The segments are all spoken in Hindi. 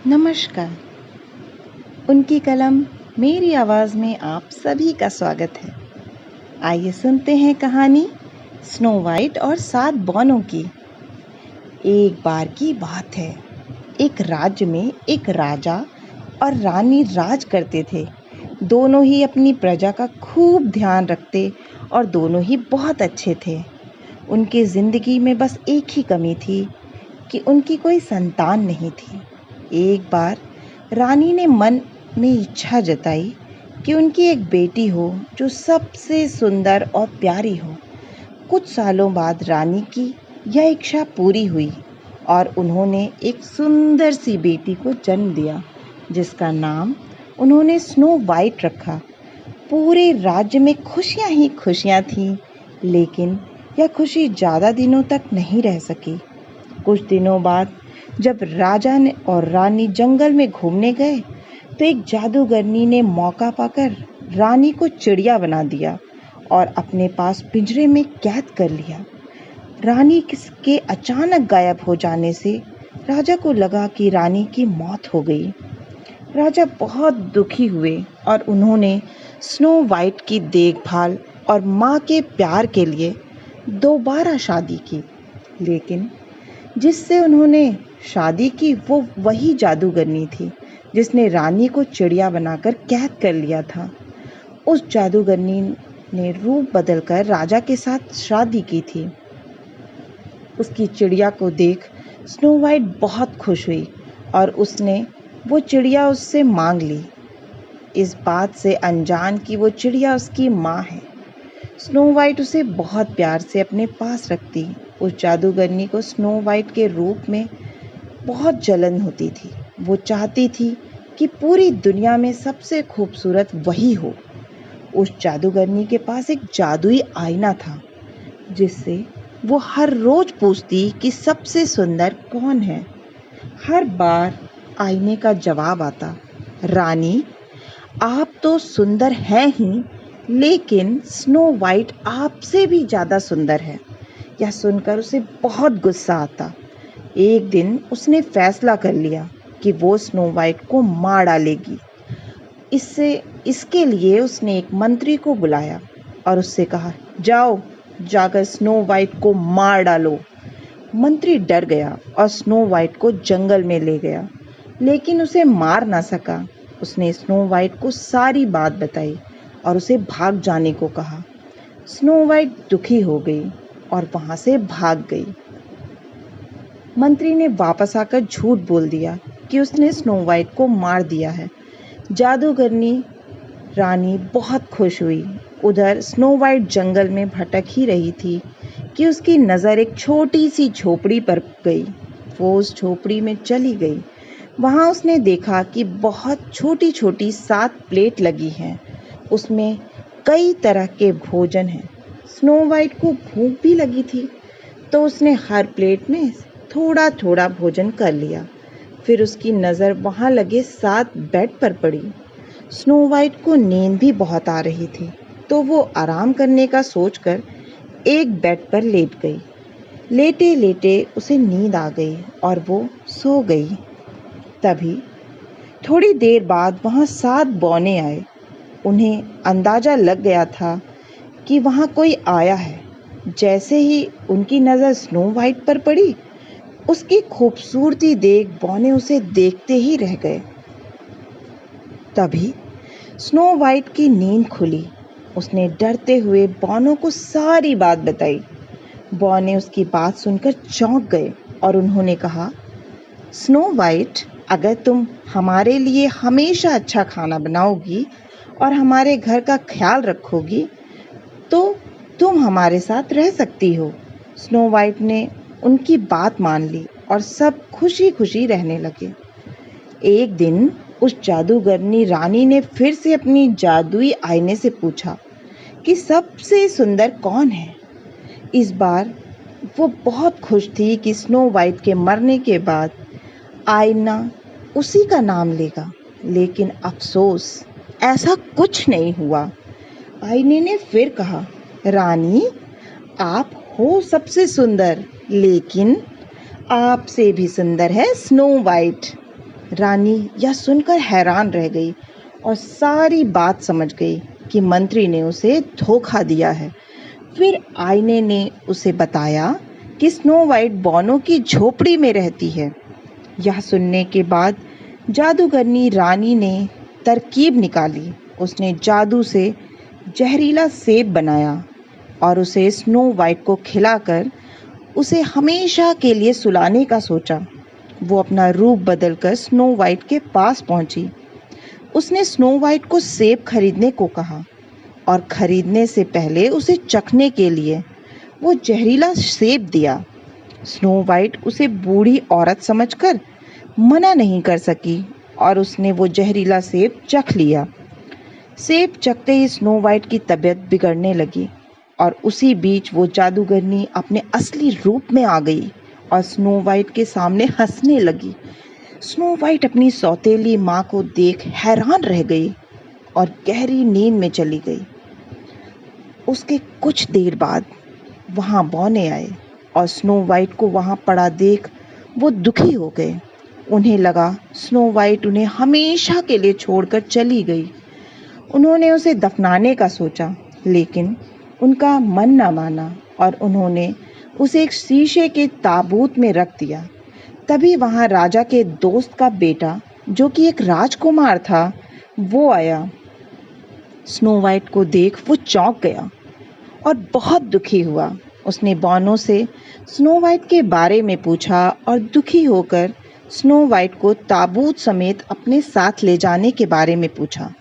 नमस्कार। उनकी कलम मेरी आवाज़ में आप सभी का स्वागत है। आइए सुनते हैं कहानी स्नो वाइट और 7 बौनों की। एक बार की बात है, एक राज्य में एक राजा और रानी राज करते थे। दोनों ही अपनी प्रजा का खूब ध्यान रखते और दोनों ही बहुत अच्छे थे। उनकी ज़िंदगी में बस एक ही कमी थी कि उनकी कोई संतान नहीं थी। एक बार रानी ने मन में इच्छा जताई कि उनकी एक बेटी हो जो सबसे सुंदर और प्यारी हो। कुछ सालों बाद रानी की यह इच्छा पूरी हुई और उन्होंने एक सुंदर सी बेटी को जन्म दिया, जिसका नाम उन्होंने स्नो वाइट रखा। पूरे राज्य में खुशियां ही खुशियां थीं, लेकिन यह खुशी ज़्यादा दिनों तक नहीं रह सकी। कुछ दिनों बाद जब राजा ने और रानी जंगल में घूमने गए तो एक जादूगरनी ने मौका पाकर रानी को चिड़िया बना दिया और अपने पास पिंजरे में कैद कर लिया। रानी के अचानक गायब हो जाने से राजा को लगा कि रानी की मौत हो गई। राजा बहुत दुखी हुए और उन्होंने स्नो वाइट की देखभाल और माँ के प्यार के लिए दोबारा शादी की। लेकिन जिससे उन्होंने शादी की वो वही जादूगरनी थी जिसने रानी को चिड़िया बनाकर कैद कर लिया था। उस जादूगरनी ने रूप बदलकर राजा के साथ शादी की थी। उसकी चिड़िया को देख स्नो वाइट बहुत खुश हुई और उसने वो चिड़िया उससे मांग ली, इस बात से अनजान कि वो चिड़िया उसकी माँ है। स्नो वाइट उसे बहुत प्यार से अपने पास रखती। उस जादूगरनी को स्नो वाइट के रूप में बहुत जलन होती थी। वो चाहती थी कि पूरी दुनिया में सबसे खूबसूरत वही हो। उस जादूगरनी के पास एक जादुई आईना था, जिससे वो हर रोज पूछती कि सबसे सुंदर कौन है। हर बार आईने का जवाब आता, रानी, आप तो सुंदर हैं ही, लेकिन स्नो वाइट आपसे भी ज़्यादा सुंदर है। यह सुनकर उसे बहुत गुस्सा आता। एक दिन उसने फैसला कर लिया कि वो स्नो वाइट को मार डालेगी। इसके लिए उसने एक मंत्री को बुलाया और उससे कहा, जाओ जाकर स्नो वाइट को मार डालो। मंत्री डर गया और स्नो वाइट को जंगल में ले गया, लेकिन उसे मार ना सका। उसने स्नो वाइट को सारी बात बताई और उसे भाग जाने को कहा। स्नो वाइट दुखी हो गई और वहां से भाग गई। मंत्री ने वापस आकर झूठ बोल दिया कि उसने स्नो वाइट को मार दिया है। जादूगरनी रानी बहुत खुश हुई। उधर स्नो वाइट जंगल में भटक ही रही थी कि उसकी नज़र एक छोटी सी झोपड़ी पर गई। वो उस झोपड़ी में चली गई। वहाँ उसने देखा कि बहुत छोटी छोटी 7 प्लेट लगी हैं। उसमें कई तरह के भोजन हैं। स्नो वाइट को भूख भी लगी थी, तो उसने हर प्लेट में थोड़ा थोड़ा भोजन कर लिया। फिर उसकी नज़र वहाँ लगे 7 बेड पर पड़ी। स्नो वाइट को नींद भी बहुत आ रही थी, तो वो आराम करने का सोचकर एक बेड पर लेट गई। लेटे लेटे उसे नींद आ गई और वो सो गई। तभी थोड़ी देर बाद वहाँ 7 बौने आए। उन्हें अंदाज़ा लग गया था कि वहाँ कोई आया है। जैसे ही उनकी नज़र स्नो वाइट पर पड़ी, उसकी खूबसूरती देख बौने उसे देखते ही रह गए। तभी स्नो वाइट की नींद खुली। उसने डरते हुए बौनों को सारी बात बताई। बौने उसकी बात सुनकर चौंक गए और उन्होंने कहा, स्नो वाइट, अगर तुम हमारे लिए हमेशा अच्छा खाना बनाओगी और हमारे घर का ख्याल रखोगी तो तुम हमारे साथ रह सकती हो। स्नो वाइट ने उनकी बात मान ली और सब खुशी खुशी रहने लगे। एक दिन उस जादूगरनी रानी ने फिर से अपनी जादुई आईने से पूछा कि सबसे सुंदर कौन है। इस बार वो बहुत खुश थी कि स्नो वाइट के मरने के बाद आईना उसी का नाम लेगा, लेकिन अफसोस ऐसा कुछ नहीं हुआ। आईने ने फिर कहा, रानी, आप हो सबसे सुंदर, लेकिन आपसे भी सुंदर है स्नो वाइट। रानी यह सुनकर हैरान रह गई और सारी बात समझ गई कि मंत्री ने उसे धोखा दिया है। फिर आईने ने उसे बताया कि स्नो वाइट बौनों की झोपड़ी में रहती है। यह सुनने के बाद जादूगरनी रानी ने तरकीब निकाली। उसने जादू से जहरीला सेब बनाया और उसे स्नो वाइट को खिलाकर उसे हमेशा के लिए सुलाने का सोचा। वो अपना रूप बदलकर स्नो वाइट के पास पहुंची। उसने स्नो वाइट को सेब खरीदने को कहा और खरीदने से पहले उसे चखने के लिए वो जहरीला सेब दिया। स्नो वाइट उसे बूढ़ी औरत समझकर मना नहीं कर सकी और उसने वो जहरीला सेब चख लिया। सेब चखते ही स्नो वाइट की तबीयत बिगड़ने लगी और उसी बीच वो जादूगरनी अपने असली रूप में आ गई और स्नो वाइट के सामने हंसने लगी। स्नो वाइट अपनी सौतेली माँ को देख हैरान रह गई और गहरी नींद में चली गई। उसके कुछ देर बाद वहाँ बौने आए और स्नो वाइट को वहाँ पड़ा देख वो दुखी हो गए। उन्हें लगा स्नो वाइट उन्हें हमेशा के लिए छोड़कर चली गई। उन्होंने उसे दफनाने का सोचा, लेकिन उनका मन न माना और उन्होंने उसे एक शीशे के ताबूत में रख दिया। तभी वहाँ राजा के दोस्त का बेटा, जो कि एक राजकुमार था, वो आया। स्नो वाइट को देख वो चौंक गया और बहुत दुखी हुआ। उसने बौनों से स्नो वाइट के बारे में पूछा और दुखी होकर स्नो वाइट को ताबूत समेत अपने साथ ले जाने के बारे में पूछा।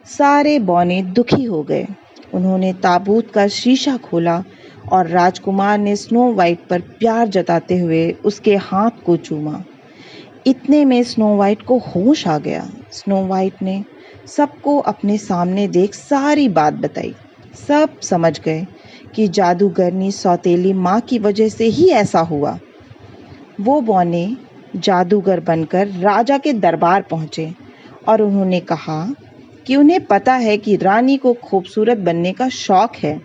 सारे बौने दुखी हो गए। उन्होंने ताबूत का शीशा खोला और राजकुमार ने स्नो वाइट पर प्यार जताते हुए उसके हाथ को चूमा। इतने में स्नो वाइट को होश आ गया। स्नो वाइट ने सबको अपने सामने देख सारी बात बताई। सब समझ गए कि जादूगरनी सौतेली माँ की वजह से ही ऐसा हुआ। वो बौने जादूगर बनकर राजा के दरबार पहुँचे और उन्होंने कहा कि उन्हें पता है कि रानी को खूबसूरत बनने का शौक है।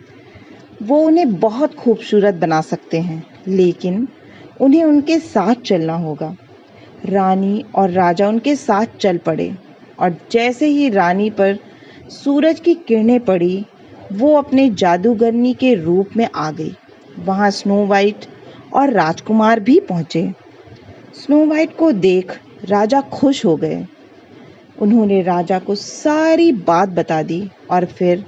वो उन्हें बहुत खूबसूरत बना सकते हैं, लेकिन उन्हें उनके साथ चलना होगा। रानी और राजा उनके साथ चल पड़े और जैसे ही रानी पर सूरज की किरणें पड़ी, वो अपने जादूगरनी के रूप में आ गई। वहाँ स्नो वाइट और राजकुमार भी पहुँचे। स्नो वाइट को देख राजा खुश हो गए। उन्होंने राजा को सारी बात बता दी और फिर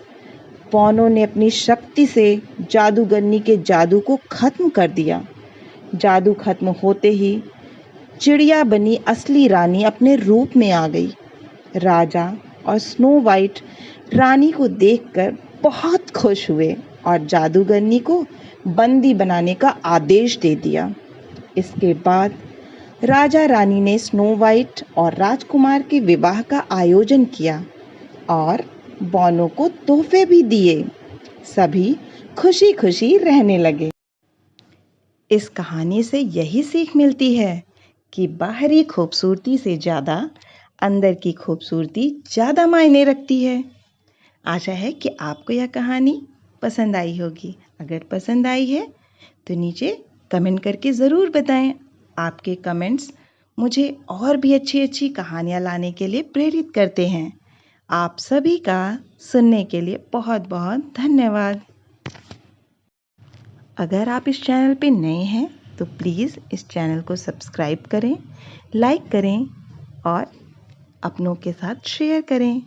बौनों ने अपनी शक्ति से जादूगरनी के जादू को खत्म कर दिया। जादू खत्म होते ही चिड़िया बनी असली रानी अपने रूप में आ गई। राजा और स्नो वाइट रानी को देखकर बहुत खुश हुए और जादूगरनी को बंदी बनाने का आदेश दे दिया। इसके बाद राजा रानी ने स्नो वाइट और राजकुमार के विवाह का आयोजन किया और बौनों को तोहफे भी दिए। सभी खुशी खुशी रहने लगे। इस कहानी से यही सीख मिलती है कि बाहरी खूबसूरती से ज़्यादा अंदर की खूबसूरती ज़्यादा मायने रखती है। आशा है कि आपको यह कहानी पसंद आई होगी। अगर पसंद आई है तो नीचे कमेंट करके ज़रूर बताएं। आपके कमेंट्स मुझे और भी अच्छी अच्छी कहानियाँ लाने के लिए प्रेरित करते हैं। आप सभी का सुनने के लिए बहुत बहुत धन्यवाद। अगर आप इस चैनल पे नए हैं तो प्लीज़ इस चैनल को सब्सक्राइब करें, लाइक करें और अपनों के साथ शेयर करें।